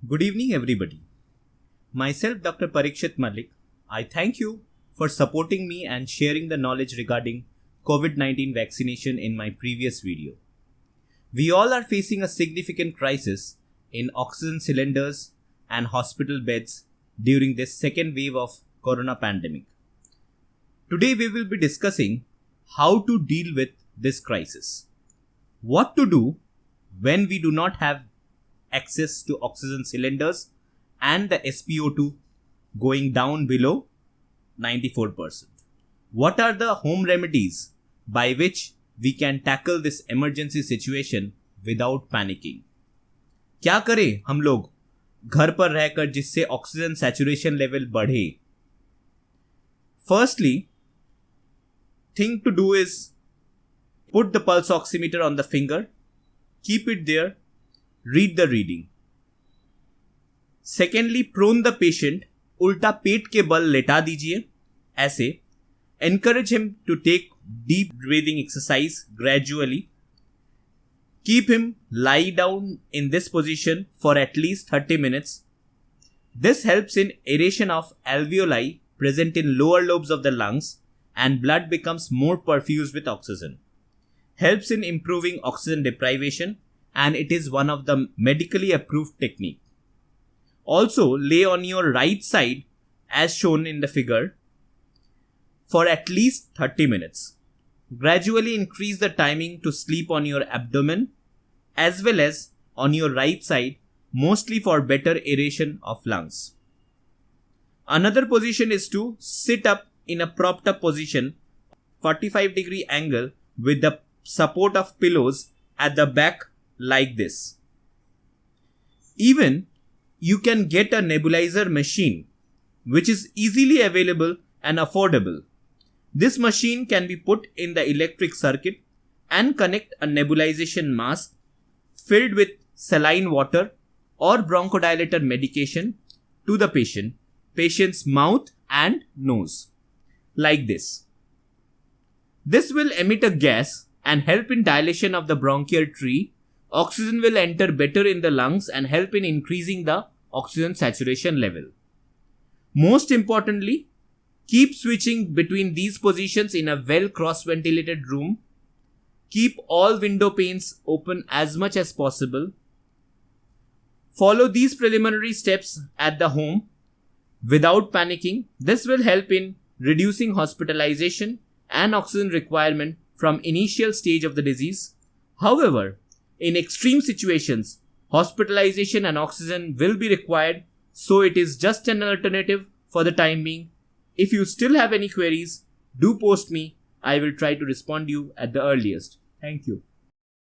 Good evening, everybody. Myself, Dr. Parikshit Malik. I thank you for supporting me and sharing the knowledge regarding COVID 19 vaccination in my previous video. We all are facing a significant crisis in oxygen cylinders and hospital beds during this second wave of corona pandemic. Today, we will be discussing how to deal with this crisis. What to do when we do not have access to oxygen cylinders and the SpO2 going down below 94%. What are the home remedies by which we can tackle this emergency situation without panicking? क्या करें हम लोग घर पर रहकर जिससे oxygen saturation level बढ़े? Firstly, thing to do is put the pulse oximeter on the finger, keep it there, read the reading. Secondly, prone the patient, उल्टा पेट के बल लेटा दीजिए ऐसे. Encourage him to take deep breathing exercise gradually. Keep him lie down in this position for at least 30 minutes. This helps in aeration of alveoli present in lower lobes of the lungs and blood becomes more perfused with oxygen. Helps in improving oxygen deprivation and it is one of the medically approved technique. Also, lay on your right side as shown in the figure for at least 30 minutes. Gradually increase the timing to sleep on your abdomen as well as on your right side, mostly for better aeration of lungs. Another position is to sit up in a propped up position, 45-degree angle with the support of pillows at the back like this. Even you can get a nebulizer machine which is easily available and affordable. This machine can be put in the electric circuit and connect a nebulization mask filled with saline water or bronchodilator medication to the patient's mouth and nose like this. This will emit a gas and help in dilation of the bronchial tree. Oxygen will enter better in the lungs and help in increasing the oxygen saturation level. Most importantly, keep switching between these positions in a well cross-ventilated room. Keep all window panes open as much as possible. Follow these preliminary steps at the home without panicking. This will help in reducing hospitalization and oxygen requirement from initial stage of the disease. However, in extreme situations, hospitalization and oxygen will be required, so it is just an alternative for the time being. If you still have any queries, do post me. I will try to respond to you at the earliest. Thank you.